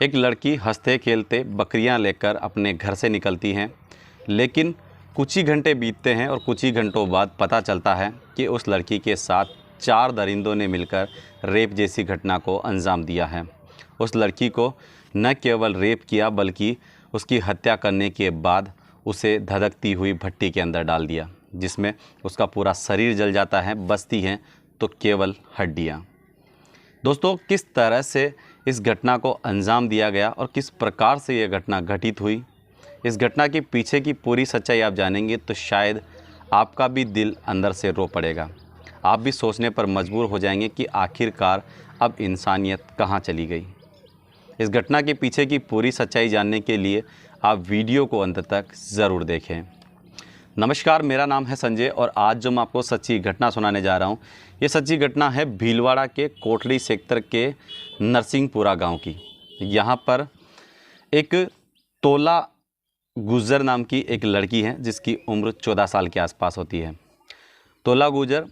एक लड़की हंसते खेलते बकरियां लेकर अपने घर से निकलती हैं, लेकिन कुछ ही घंटे बीतते हैं और कुछ ही घंटों बाद पता चलता है कि उस लड़की के साथ 4 दरिंदों ने मिलकर रेप जैसी घटना को अंजाम दिया है। उस लड़की को न केवल रेप किया बल्कि उसकी हत्या करने के बाद उसे धधकती हुई भट्टी के अंदर डाल दिया, जिसमें उसका पूरा शरीर जल जाता है, बचती हैं तो केवल हड्डियाँ। दोस्तों, किस तरह से इस घटना को अंजाम दिया गया और किस प्रकार से यह घटना घटित हुई, इस घटना के पीछे की पूरी सच्चाई आप जानेंगे तो शायद आपका भी दिल अंदर से रो पड़ेगा। आप भी सोचने पर मजबूर हो जाएंगे कि आखिरकार अब इंसानियत कहाँ चली गई। इस घटना के पीछे की पूरी सच्चाई जानने के लिए आप वीडियो को अंत तक ज़रूर देखें। नमस्कार, मेरा नाम है संजय और आज जो मैं आपको सच्ची घटना सुनाने जा रहा हूँ, ये सच्ची घटना है भीलवाड़ा के कोटड़ी सेक्टर के नरसिंहपुरा गांव की। यहाँ पर एक तोला गुजर नाम की एक लड़की है जिसकी उम्र 14 साल के आसपास होती है। तोला गुजर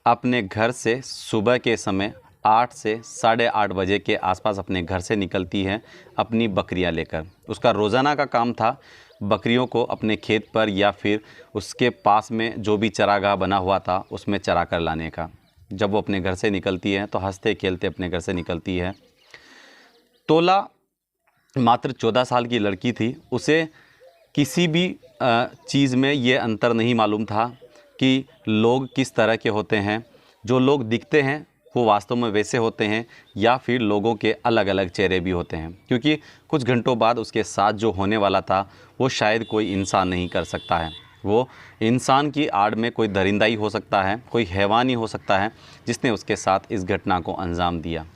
अपने घर से सुबह के समय 8 से 8:30 बजे के आसपास अपने घर से निकलती है अपनी बकरियां लेकर। उसका रोज़ाना का काम था बकरियों को अपने खेत पर या फिर उसके पास में जो भी चरागाह बना हुआ था उसमें चरा कर लाने का। जब वो अपने घर से निकलती है तो हंसते खेलते अपने घर से निकलती है। तोला मात्र 14 साल की लड़की थी। उसे किसी भी चीज़ में ये अंतर नहीं मालूम था कि लोग किस तरह के होते हैं। जो लोग दिखते हैं वो वास्तव में वैसे होते हैं या फिर लोगों के अलग अलग चेहरे भी होते हैं, क्योंकि कुछ घंटों बाद उसके साथ जो होने वाला था वो शायद कोई इंसान नहीं कर सकता है। वो इंसान की आड़ में कोई दरिंदा ही हो सकता है, कोई हैवान ही हो सकता है जिसने उसके साथ इस घटना को अंजाम दिया।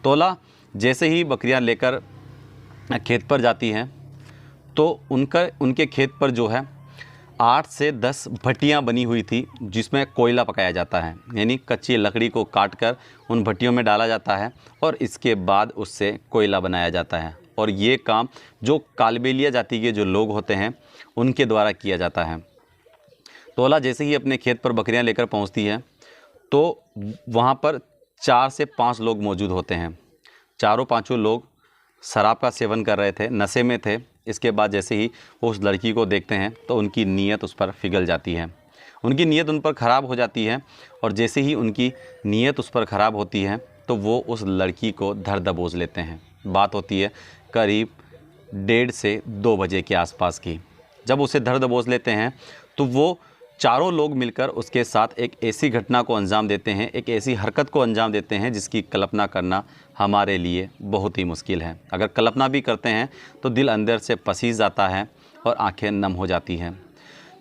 तोला जैसे ही बकरियां लेकर खेत पर जाती हैं तो उनके खेत पर जो है 8 से 10 भट्टियाँ बनी हुई थी जिसमें कोयला पकाया जाता है, यानी कच्ची लकड़ी को काटकर उन भट्टियों में डाला जाता है और इसके बाद उससे कोयला बनाया जाता है। और ये काम जो कालबेलिया जाति के जो लोग होते हैं उनके द्वारा किया जाता है। तोला जैसे ही अपने खेत पर बकरियां लेकर पहुंचती है तो वहाँ पर 4 से 5 लोग मौजूद होते हैं। चारों पाँचों लोग शराब का सेवन कर रहे थे, नशे में थे। इसके बाद जैसे ही वो उस लड़की को देखते हैं तो उनकी नीयत उस पर पिघल जाती है, उनकी नीयत उन पर ख़राब हो जाती है। और जैसे ही उनकी नीयत उस पर ख़राब होती है तो वो उस लड़की को धर दबोच लेते हैं। बात होती है करीब 1:30 से 2 बजे के आसपास की। जब उसे धर दबोच लेते हैं तो वो चारों लोग मिलकर उसके साथ एक ऐसी घटना को अंजाम देते हैं, एक ऐसी हरकत को अंजाम देते हैं जिसकी कल्पना करना हमारे लिए बहुत ही मुश्किल है। अगर कल्पना भी करते हैं तो दिल अंदर से पसीज जाता है और आंखें नम हो जाती हैं।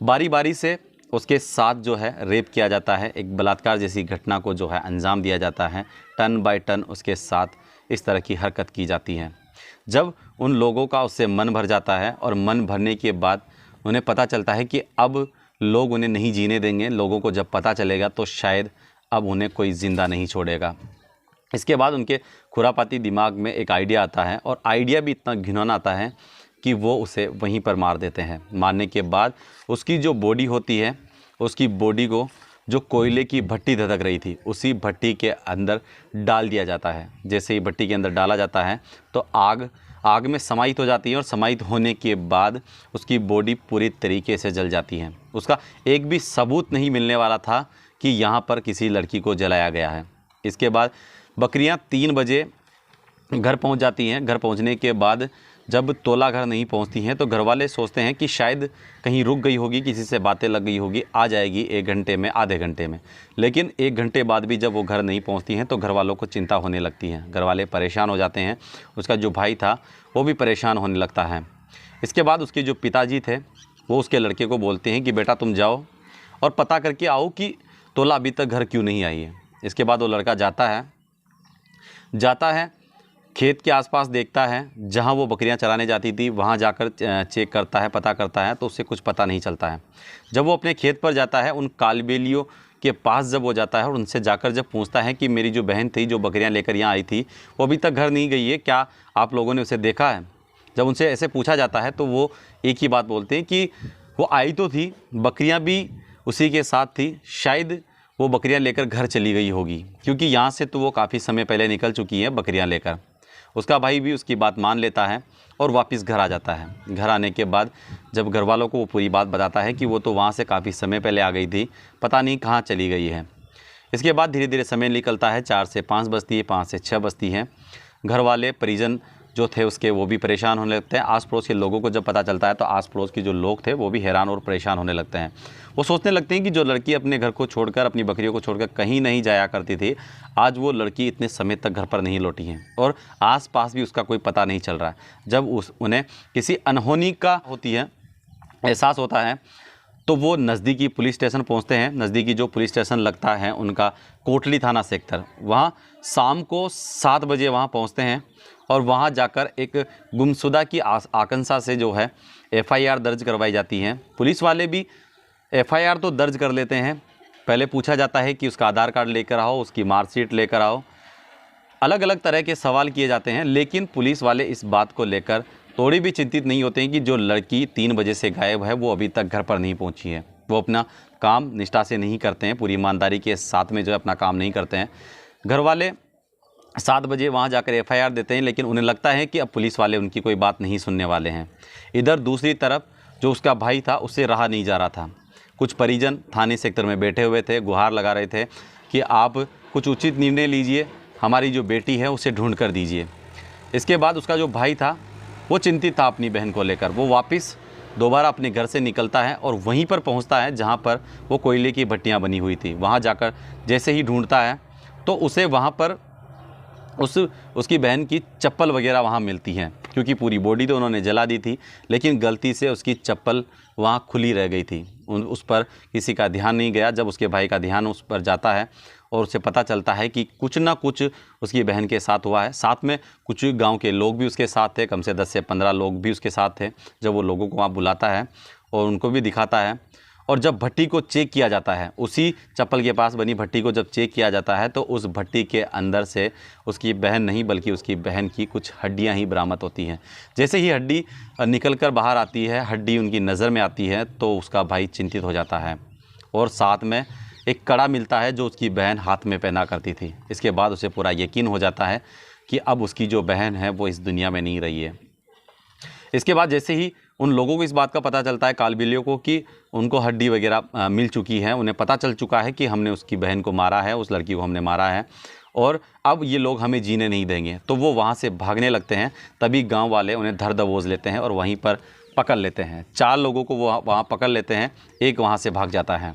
बारी बारी से उसके साथ जो है रेप किया जाता है, एक बलात्कार जैसी घटना को जो है अंजाम दिया जाता है। टन बाय टन उसके साथ इस तरह की हरकत की जाती है। जब उन लोगों का उससे मन भर जाता है और मन भरने के बाद उन्हें पता चलता है कि अब लोग उन्हें नहीं जीने देंगे, लोगों को जब पता चलेगा तो शायद अब उन्हें कोई ज़िंदा नहीं छोड़ेगा। इसके बाद उनके खुरापाती दिमाग में एक आइडिया आता है और आइडिया भी इतना घिनौना आता है कि वो उसे वहीं पर मार देते हैं। मारने के बाद उसकी जो बॉडी होती है, उसकी बॉडी को जो कोयले की भट्टी धधक रही थी उसी भट्टी के अंदर डाल दिया जाता है। जैसे ही भट्टी के अंदर डाला जाता है तो आग में समाहित हो जाती है और समाहित होने के बाद उसकी बॉडी पूरी तरीके से जल जाती है। उसका एक भी सबूत नहीं मिलने वाला था कि यहाँ पर किसी लड़की को जलाया गया है। इसके बाद बकरियाँ 3 बजे घर पहुँच जाती हैं। घर पहुँचने के बाद जब तोला घर नहीं पहुँचती हैं तो घर वाले सोचते हैं कि शायद कहीं रुक गई होगी, किसी से बातें लग गई होगी, आ जाएगी 1 घंटे में, आधे घंटे में। लेकिन 1 घंटे बाद भी जब वो घर नहीं पहुँचती हैं तो घर वालों को चिंता होने लगती है। घर वाले परेशान हो जाते हैं। उसका जो भाई था वो भी परेशान होने लगता है। इसके बाद उसके जो पिताजी थे वो उसके लड़के को बोलते हैं कि बेटा तुम जाओ और पता करके आओ कि तोला अभी तक घर क्यों नहीं आई है। इसके बाद वो लड़का जाता है खेत के आसपास, देखता है जहाँ वो बकरियां चराने जाती थी वहाँ जाकर चेक करता है, पता करता है तो उससे कुछ पता नहीं चलता है। जब वो अपने खेत पर जाता है उन कालबेलियों के पास जब वो जाता है और उनसे जाकर जब पूछता है कि मेरी जो बहन थी जो बकरियां लेकर यहाँ आई थी वो अभी तक घर नहीं गई है, क्या आप लोगों ने उसे देखा है? जब उनसे ऐसे पूछा जाता है तो वो एक ही बात बोलते हैं कि वो आई तो थी, बकरियाँ भी उसी के साथ थी, शायद वो बकरियां लेकर घर चली गई होगी, क्योंकि यहाँ से तो वो काफ़ी समय पहले निकल चुकी हैं बकरियां लेकर। उसका भाई भी उसकी बात मान लेता है और वापस घर आ जाता है। घर आने के बाद जब घर वालों को वो पूरी बात बताता है कि वो तो वहाँ से काफ़ी समय पहले आ गई थी, पता नहीं कहाँ चली गई है। इसके बाद धीरे धीरे समय निकलता है, 4 से 5 बजती है, 5 से 6 बजती हैं। घर वाले परिजन जो थे उसके वो भी परेशान होने लगते हैं। आस पड़ोस के लोगों को जब पता चलता है तो आस पड़ोस के जो लोग थे वो भी हैरान और परेशान होने लगते हैं। वो सोचने लगते हैं कि जो लड़की अपने घर को छोड़कर, अपनी बकरियों को छोड़कर कहीं नहीं जाया करती थी, आज वो लड़की इतने समय तक घर पर नहीं लौटी है और आस-पास भी उसका कोई पता नहीं चल रहा है। जब उन्हें किसी अनहोनी का एहसास होता है तो वो नज़दीकी पुलिस स्टेशन पहुंचते हैं। नज़दीकी जो पुलिस स्टेशन लगता है उनका कोटली थाना सेक्टर, वहाँ शाम को 7 बजे वहाँ पहुंचते हैं और वहाँ जाकर एक गुमशुदा की आशंका से जो है एफआईआर दर्ज करवाई जाती है। पुलिस वाले भी एफआईआर तो दर्ज कर लेते हैं। पहले पूछा जाता है कि उसका आधार कार्ड लेकर आओ, उसकी मार्कशीट लेकर आओ, अलग अलग तरह के सवाल किए जाते हैं। लेकिन पुलिस वाले इस बात को लेकर थोड़ी भी चिंतित नहीं होते हैं कि जो लड़की 3 बजे से गायब है वो अभी तक घर पर नहीं पहुंची है। वो अपना काम निष्ठा से नहीं करते हैं, पूरी ईमानदारी के साथ में जो है अपना काम नहीं करते हैं। घर वाले 7 बजे वहां जाकर एफआईआर देते हैं, लेकिन उन्हें लगता है कि अब पुलिस वाले उनकी कोई बात नहीं सुनने वाले हैं। इधर दूसरी तरफ जो उसका भाई था उससे रहा नहीं जा रहा था। कुछ परिजन थाने सेक्टर में बैठे हुए थे, गुहार लगा रहे थे कि आप कुछ उचित निर्णय लीजिए, हमारी जो बेटी है उसे ढूंढ कर दीजिए। इसके बाद उसका जो भाई था वो चिंतित था अपनी बहन को लेकर। वो वापस दोबारा अपने घर से निकलता है और वहीं पर पहुंचता है जहां पर वो कोयले की भट्टियां बनी हुई थी। वहां जाकर जैसे ही ढूंढता है तो उसे वहां पर उसकी बहन की चप्पल वगैरह वहाँ मिलती हैं, क्योंकि पूरी बॉडी तो उन्होंने जला दी थी, लेकिन गलती से उसकी चप्पल वहाँ खुली रह गई थी। उस पर किसी का ध्यान नहीं गया। जब उसके भाई का ध्यान उस पर जाता है और उसे पता चलता है कि कुछ ना कुछ उसकी बहन के साथ हुआ है। साथ में कुछ गांव के लोग भी उसके साथ थे, कम से 10 से 15 लोग भी उसके साथ थे। जब वो लोगों को वहाँ बुलाता है और उनको भी दिखाता है, और जब भट्टी को चेक किया जाता है, उसी चप्पल के पास बनी भट्टी को जब चेक किया जाता है तो उस भट्टी के अंदर से उसकी बहन नहीं बल्कि उसकी बहन की कुछ हड्डियां ही बरामद होती हैं। जैसे ही हड्डी निकल कर बाहर आती है, हड्डी उनकी नज़र में आती है, तो उसका भाई चिंतित हो जाता है और साथ में एक कड़ा मिलता है जो उसकी बहन हाथ में पहना करती थी। इसके बाद उसे पूरा यकीन हो जाता है कि अब उसकी जो बहन है वो इस दुनिया में नहीं रही है। इसके बाद जैसे ही उन लोगों को इस बात का पता चलता है, कालबिलियों को, कि उनको हड्डी वगैरह मिल चुकी है, उन्हें पता चल चुका है कि हमने उसकी बहन को मारा है, उस लड़की को हमने मारा है और अब ये लोग हमें जीने नहीं देंगे, तो वो वहाँ से भागने लगते हैं। तभी गांव वाले उन्हें धर दबोच लेते हैं और वहीं पर पकड़ लेते हैं। 4 लोगों को वो वहाँ पकड़ लेते हैं, एक वहाँ से भाग जाता है।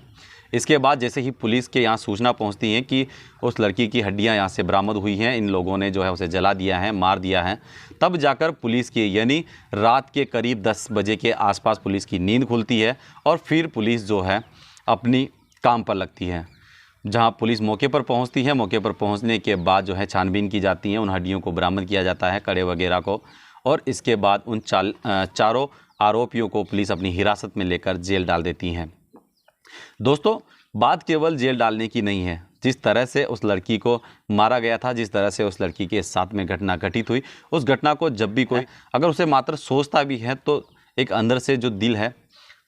इसके बाद जैसे ही पुलिस के यहाँ सूचना पहुँचती है कि उस लड़की की हड्डियाँ यहाँ से बरामद हुई हैं, इन लोगों ने जो है उसे जला दिया है, मार दिया है, तब जाकर पुलिस की, यानी रात के करीब 10 बजे के आसपास पुलिस की नींद खुलती है और फिर पुलिस जो है अपनी काम पर लगती है। जहाँ पुलिस मौके पर पहुँचती है, मौके पर पहुँचने के बाद जो है छानबीन की जाती है, उन हड्डियों को बरामद किया जाता है, कड़े वगैरह को, और इसके बाद उन चारों आरोपियों को पुलिस अपनी हिरासत में लेकर जेल डाल देती हैं। दोस्तों, बात केवल जेल डालने की नहीं है। जिस तरह से उस लड़की को मारा गया था, जिस तरह से उस लड़की के साथ में घटना घटित हुई, उस घटना को जब भी कोई अगर उसे मात्र सोचता भी है तो एक अंदर से जो दिल है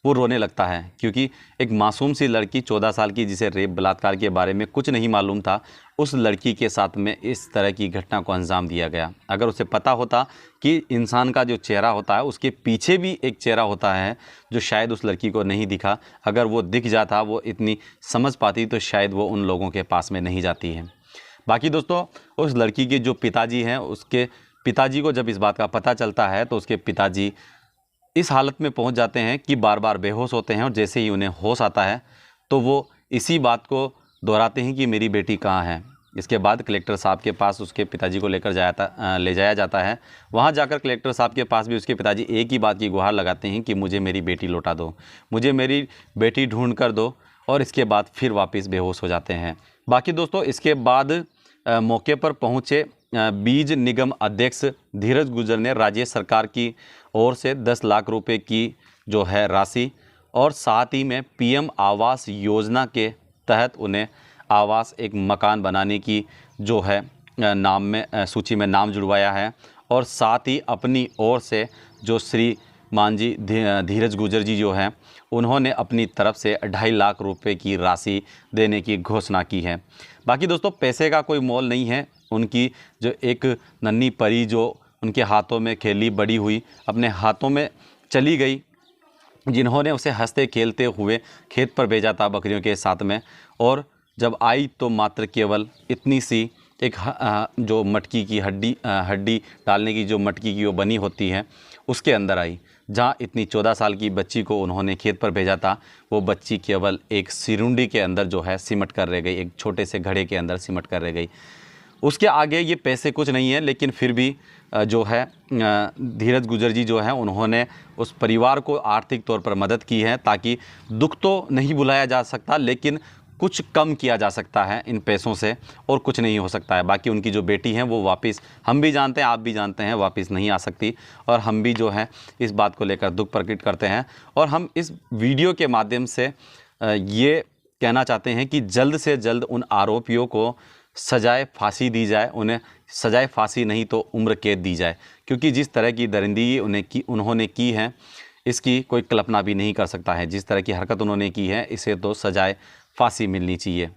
वो रोने लगता है, क्योंकि एक मासूम सी लड़की 14 साल की, जिसे रेप बलात्कार के बारे में कुछ नहीं मालूम था, उस लड़की के साथ में इस तरह की घटना को अंजाम दिया गया। अगर उसे पता होता कि इंसान का जो चेहरा होता है उसके पीछे भी एक चेहरा होता है जो शायद उस लड़की को नहीं दिखा, अगर वो दिख जाता, वो इतनी समझ पाती, तो शायद वो उन लोगों के पास में नहीं जाती है। बाकी दोस्तों, उस लड़की के जो पिताजी हैं, उसके पिताजी को जब इस बात का पता चलता है तो उसके पिताजी इस हालत में पहुंच जाते हैं कि बार बार बेहोश होते हैं, और जैसे ही उन्हें होश आता है तो वो इसी बात को दोहराते हैं कि मेरी बेटी कहाँ है। इसके बाद कलेक्टर साहब के पास उसके पिताजी को ले जाया जाता है। वहाँ जाकर कलेक्टर साहब के पास भी उसके पिताजी एक ही बात की गुहार लगाते हैं कि मुझे मेरी बेटी लौटा दो, मुझे मेरी बेटी ढूंढ कर दो, और इसके बाद फिर वापस बेहोश हो जाते हैं। बाकी दोस्तों, इसके बाद मौके पर पहुँचे बीज निगम अध्यक्ष धीरज गुर्जर ने राज्य सरकार की ओर से 10 लाख रुपए की जो है राशि, और साथ ही में पीएम आवास योजना के तहत उन्हें आवास, एक मकान बनाने की जो है नाम में सूची में नाम जुड़वाया है, और साथ ही अपनी ओर से जो श्री मान जी धीरज गुर्जर जी जो हैं, उन्होंने अपनी तरफ से 2.5 लाख रुपए की राशि देने की घोषणा की है। बाकी दोस्तों, पैसे का कोई मोल नहीं है, उनकी जो एक नन्ही परी जो उनके हाथों में खेली बड़ी हुई अपने हाथों में चली गई, जिन्होंने उसे हंसते खेलते हुए खेत पर भेजा था बकरियों के साथ में, और जब आई तो मात्र केवल इतनी सी एक जो मटकी की हड्डी डालने की जो मटकी की वो बनी होती है उसके अंदर आई। जहाँ इतनी 14 साल की बच्ची को उन्होंने खेत पर भेजा था, वो बच्ची केवल एक सिरुंडी के अंदर जो है सिमट कर रह गई, एक छोटे से घड़े के अंदर सिमट कर रह गई। उसके आगे ये पैसे कुछ नहीं है, लेकिन फिर भी जो है धीरज गुर्जर जी जो है उन्होंने उस परिवार को आर्थिक तौर पर मदद की है, ताकि दुख तो नहीं बुलाया जा सकता लेकिन कुछ कम किया जा सकता है इन पैसों से, और कुछ नहीं हो सकता है। बाकी उनकी जो बेटी है वो वापस, हम भी जानते हैं आप भी जानते हैं, वापस नहीं आ सकती, और हम भी जो है इस बात को लेकर दुख प्रकट करते हैं। और हम इस वीडियो के माध्यम से ये कहना चाहते हैं कि जल्द से जल्द उन आरोपियों को सजाए फांसी दी जाए, उन्हें सजाए फांसी नहीं तो उम्र कैद दी जाए, क्योंकि जिस तरह की दरिंदगी उन्होंने की है इसकी कोई कल्पना भी नहीं कर सकता है। जिस तरह की हरकत उन्होंने की है इसे तो सजाए फांसी मिलनी चाहिए।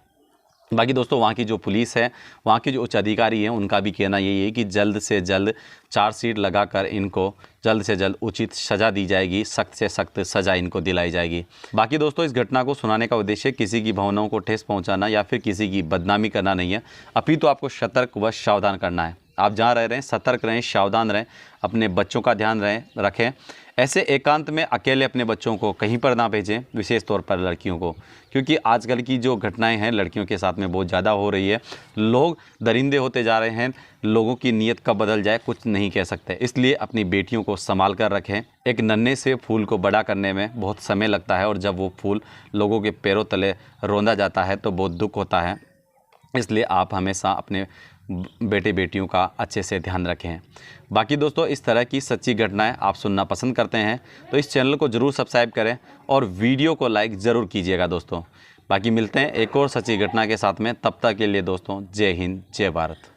बाकी दोस्तों वहाँ की जो पुलिस है, वहाँ के जो उच्च अधिकारी हैं, उनका भी कहना यही है कि जल्द से जल्द चार्जशीट लगाकर इनको जल्द से जल्द उचित सज़ा दी जाएगी, सख्त से सख्त सज़ा इनको दिलाई जाएगी। बाकी दोस्तों इस घटना को सुनाने का उद्देश्य किसी की भावनाओं को ठेस पहुँचाना या फिर किसी की बदनामी करना नहीं है, अभी तो आपको सतर्क व सावधान करना है। आप जहाँ रह रहे हैं सतर्क रहें, सावधान रहें, अपने बच्चों का ध्यान रखें। ऐसे एकांत में अकेले अपने बच्चों को कहीं पर ना भेजें, विशेष तौर पर लड़कियों को, क्योंकि आजकल की जो घटनाएं हैं लड़कियों के साथ में बहुत ज़्यादा हो रही है। लोग दरिंदे होते जा रहे हैं, लोगों की नीयत कब बदल जाए कुछ नहीं कह सकते, इसलिए अपनी बेटियों को संभाल कर रखें। एक नन्हे से फूल को बड़ा करने में बहुत समय लगता है, और जब वो फूल लोगों के पैरों तले रौंदा जाता है तो बहुत दुख होता है। इसलिए आप हमेशा अपने बेटे बेटियों का अच्छे से ध्यान रखें। बाकी दोस्तों इस तरह की सच्ची घटनाएं आप सुनना पसंद करते हैं तो इस चैनल को ज़रूर सब्सक्राइब करें और वीडियो को लाइक ज़रूर कीजिएगा दोस्तों। बाकी मिलते हैं एक और सच्ची घटना के साथ में, तब तक के लिए दोस्तों जय हिंद जय भारत।